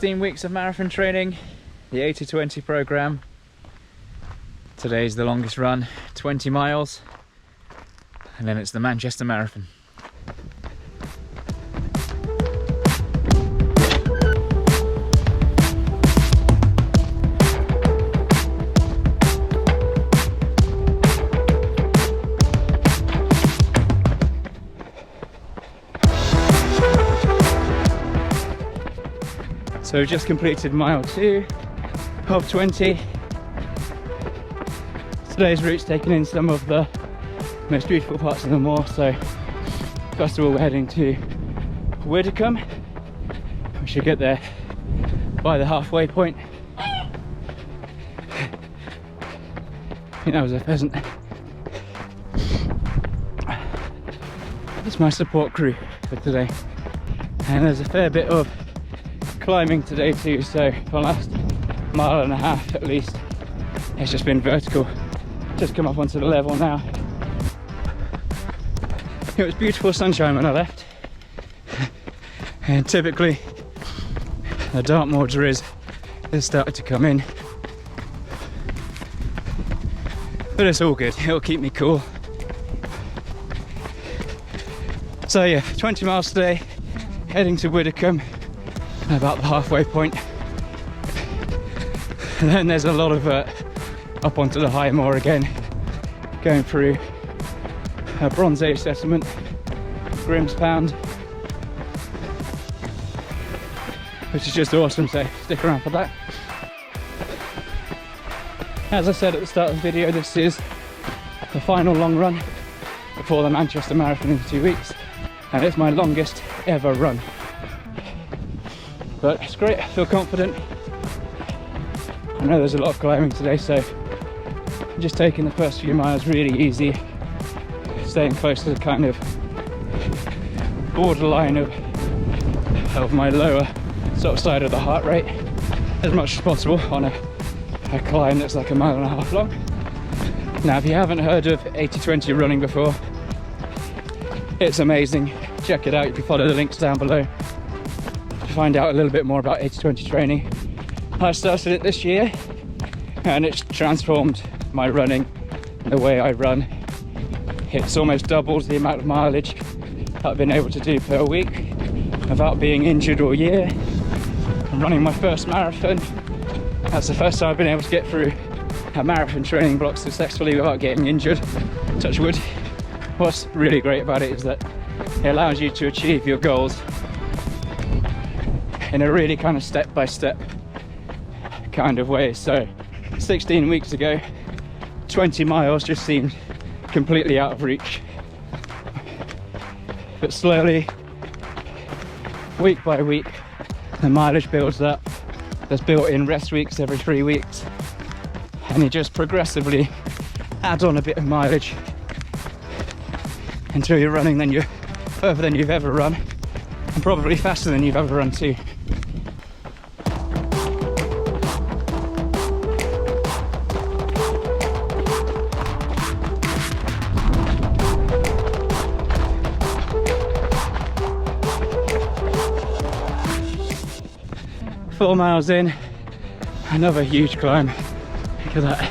16 weeks of marathon training, the 80-20 program. Today's the longest run, 20 miles, and then it's the Manchester Marathon. So we've just completed mile 2 of 20. Today's route's taken in some of the most beautiful parts of the moor. So first of all, we're heading to Widdicombe. We should get there by the halfway point. I think that was a pheasant. It's my support crew for today, and there's a fair bit of climbing today too, so for the last mile and a half at least it's just been vertical. Just come up onto the level now. It was beautiful sunshine when I left, and typically the Dartmoor drizzle has started to come in, but it's all good, it'll keep me cool. So yeah, 20 miles today, heading to Widdicombe, about the halfway point, and then there's a lot of up onto the high moor again, going through a Bronze Age settlement, Grimm's Pound, which is just awesome, so stick around for that. As I said at the start of the video, this is the final long run before the Manchester Marathon in 2 weeks, and it's my longest ever run. But it's great, I feel confident. I know there's a lot of climbing today, so I'm just taking the first few miles really easy, staying close to the kind of borderline of my lower sort of side of the heart rate as much as possible on a climb that's like 1.5 miles long. Now, if you haven't heard of 80-20 running before, it's amazing. Check it out, you can follow the links down below to find out a little bit more about 80-20 training. I started it this year and it's transformed my running, the way I run. It's almost doubled the amount of mileage I've been able to do per week without being injured all year. I'm running my first marathon. That's the first time I've been able to get through a marathon training block successfully without getting injured, touch wood. What's really great about it is that it allows you to achieve your goals in a really kind of step-by-step kind of way. So 16 weeks ago, 20 miles just seemed completely out of reach. But slowly, week by week, the mileage builds up. There's built-in rest weeks every 3 weeks, and you just progressively add on a bit of mileage until you're running then you're further than you've ever run, and probably faster than you've ever run too. Four miles in, another huge climb. Look at that.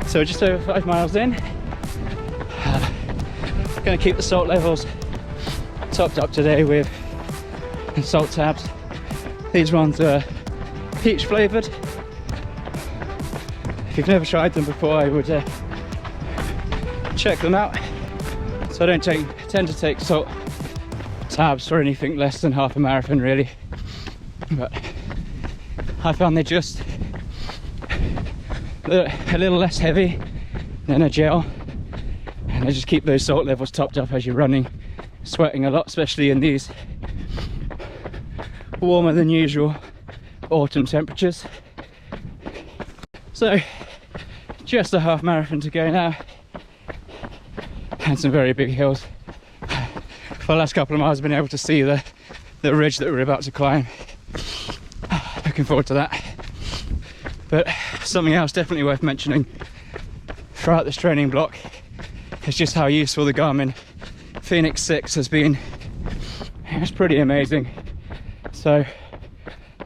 So just over 5 miles in, going to keep the salt levels topped up today with salt tabs. These ones are peach flavoured. If you've never tried them before, I would check them out. So I don't tend to take salt tabs for anything less than half a marathon really, but I found they're just a little less heavy than a gel, and they just keep those salt levels topped up as you're running sweating a lot, especially in these warmer than usual autumn temperatures. So just a half marathon to go now, and some very big hills. For the last couple of miles I've been able to see the ridge that we're about to climb. Looking forward to that. But something else definitely worth mentioning throughout this training block is just how useful the Garmin Fenix 6 has been. It's pretty amazing. So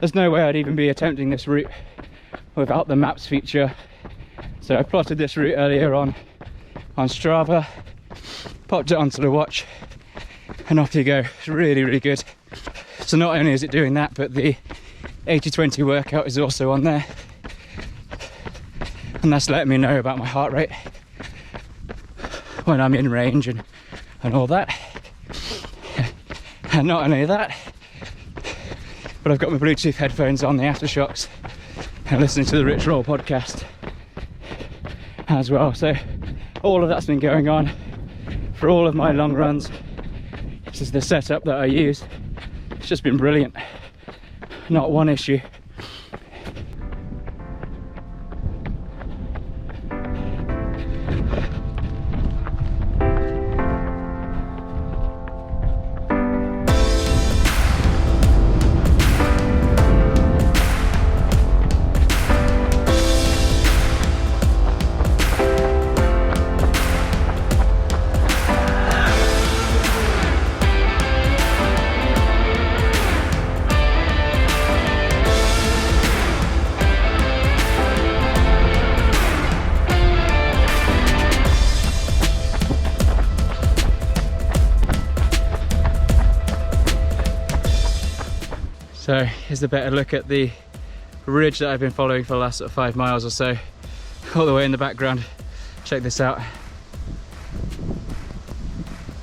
there's no way I'd even be attempting this route without the maps feature. So I plotted this route earlier on Strava, popped it onto the watch, and off you go. It's really, really good. So not only is it doing that, but the 80-20 workout is also on there, and that's letting me know about my heart rate when I'm in range and all that. And not only that, but I've got my Bluetooth headphones on, the Aftershocks, and listening to the Rich Roll podcast as well. So all of that's been going on for all of my long runs. This is the setup that I use. It's just been brilliant. Not one issue. So here's a better look at the ridge that I've been following for the last 5 miles or so, all the way in the background. Check this out.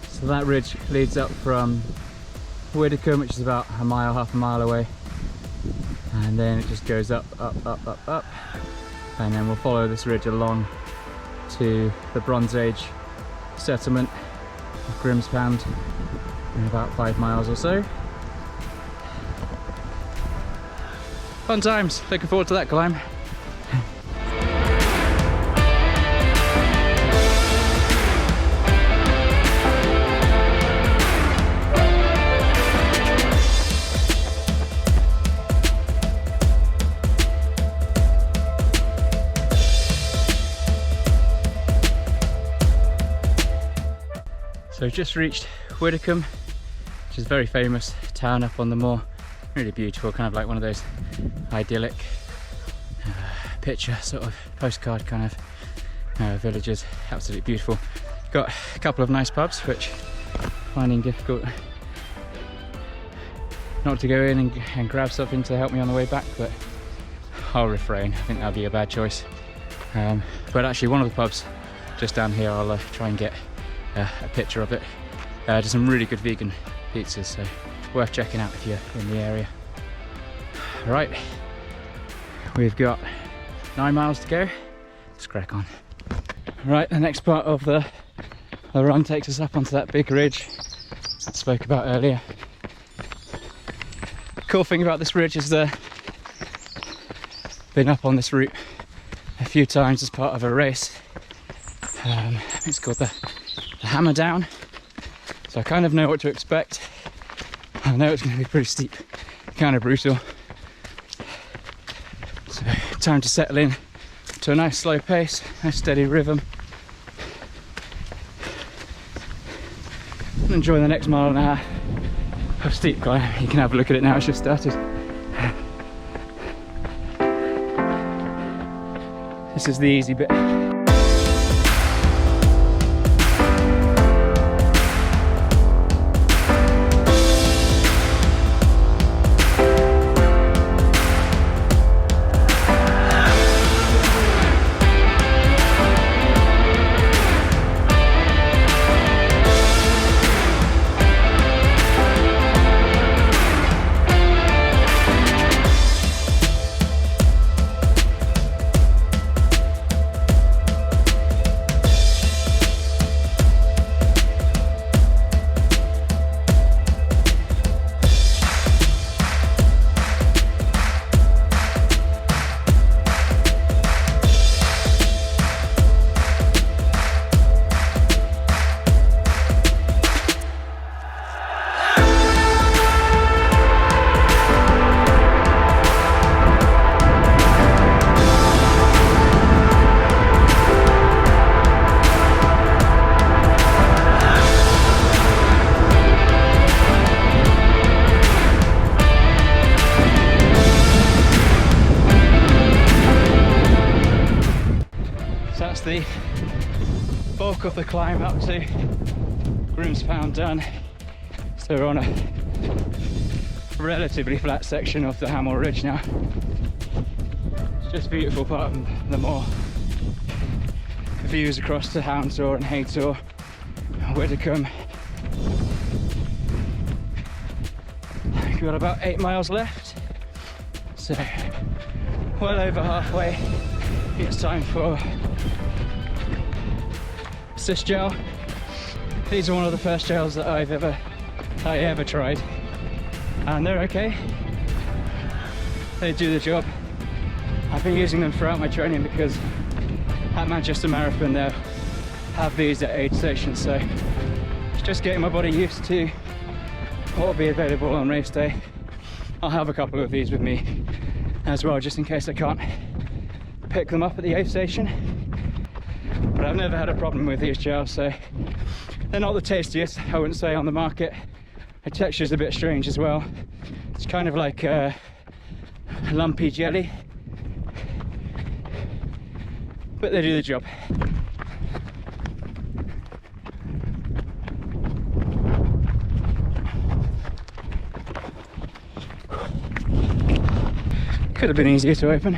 So that ridge leads up from Widdicombe, which is about a mile, half a mile away, and then it just goes up, and then we'll follow this ridge along to the Bronze Age settlement of Grimspound in about 5 miles or so. Fun times, looking forward to that climb. So just reached Widdicombe, which is a very famous town up on the moor. Really beautiful, kind of like one of those idyllic picture sort of postcard kind of villages. Absolutely beautiful. Got a couple of nice pubs, which finding difficult not to go in and grab something to help me on the way back, but I'll refrain. I think that'd be a bad choice. But actually one of the pubs just down here, I'll try and get a picture of it. There's some really good vegan pizzas, so worth checking out if you're in the area. Right, we've got 9 miles to go. Let's crack on. Right, the next part of the run takes us up onto that big ridge I spoke about earlier. The cool thing about this ridge is been up on this route a few times as part of a race. It's called the Hammer Down, so I kind of know what to expect. I know it's going to be pretty steep, kind of brutal. So time to settle in to a nice slow pace, nice steady rhythm. And enjoy the next mile and a half of steep climb. You can have a look at it now, it's just started. This is the easy bit. So that's the bulk of the climb up to Grimspound done. So we're on a relatively flat section of the Hamel Ridge now. It's just a beautiful part of the moor. Views across to Hounshaw and Haytor, Widdicombe. We've got about 8 miles left, so well over halfway. It's time for cyst gel. These are one of the first gels that I ever tried, and they're okay. They do the job. I've been using them throughout my training because at Manchester Marathon they'll have these at aid stations, so it's just getting my body used to what will be available on race day. I'll have a couple of these with me as well, just in case I can't pick them up at the aid station. But I've never had a problem with these gels, so they're not the tastiest, I wouldn't say, on the market. The texture's a bit strange as well. It's kind of like lumpy jelly, but they do the job. Could have been easier to open.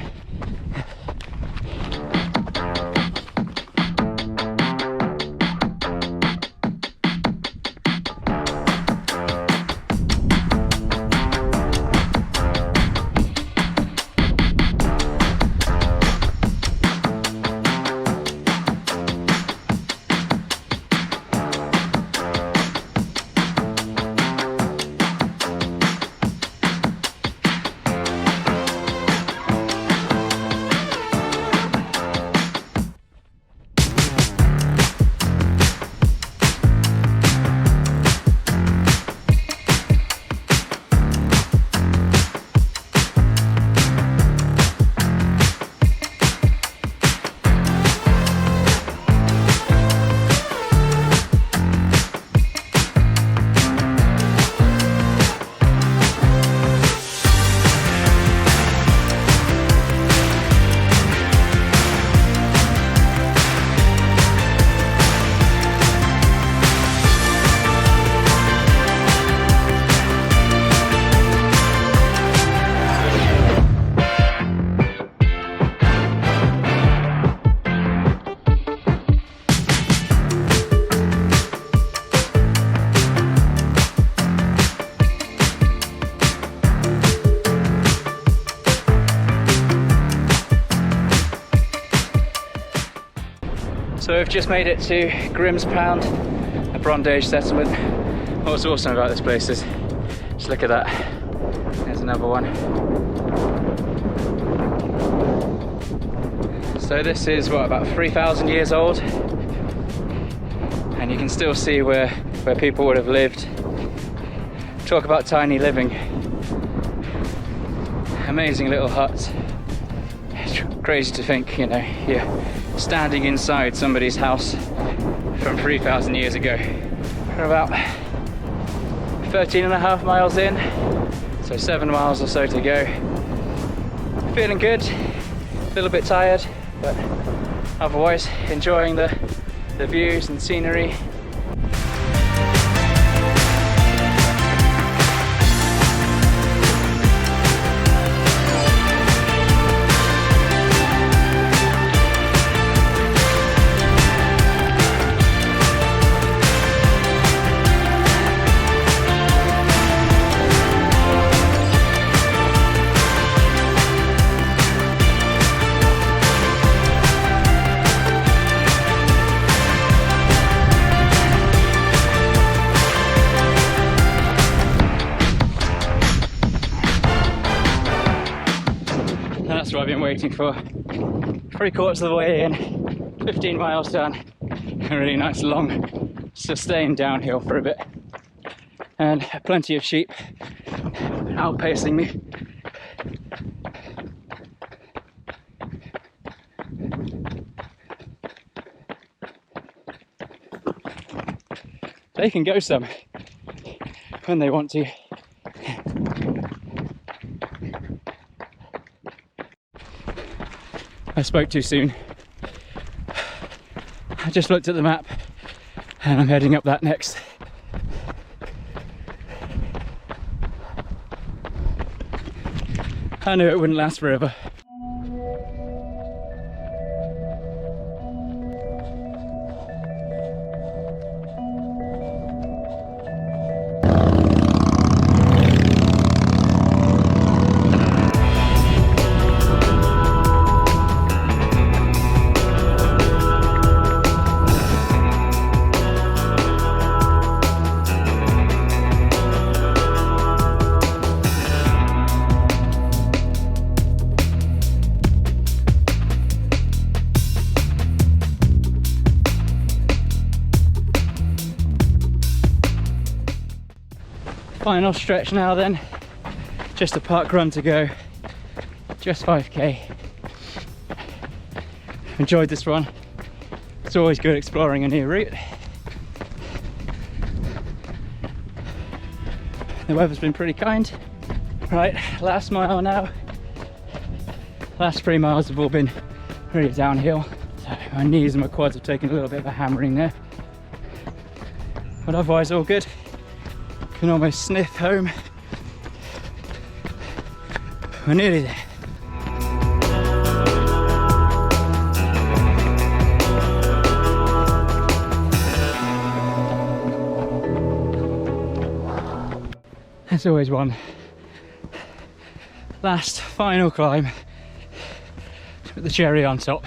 So we've just made it to Grimspound, a Bronze Age settlement. What's awesome about this place is, just look at that, there's another one. So this is what, about 3,000 years old, and you can still see where people would have lived. Talk about tiny living. Amazing little huts. It's crazy to think, you know, you're standing inside somebody's house from 3,000 years ago. We're about 13.5 miles in, so 7 miles or so to go. Feeling good, a little bit tired, but otherwise enjoying the views and scenery. That's what I've been waiting for. 3/4 of the way in, 15 miles done. A really nice long sustained downhill for a bit, and plenty of sheep outpacing me. They can go some when they want to. I spoke too soon. I just looked at the map and I'm heading up that next. I knew it wouldn't last forever. Final stretch now then, just a park run to go, just 5k. Enjoyed this one, it's always good exploring a new route. The weather's been pretty kind. Right, last mile now. Last 3 miles have all been really downhill, so my knees and my quads have taken a little bit of a hammering there, but otherwise all good. Can almost sniff home. We're nearly there. There's always one last final climb with the cherry on top.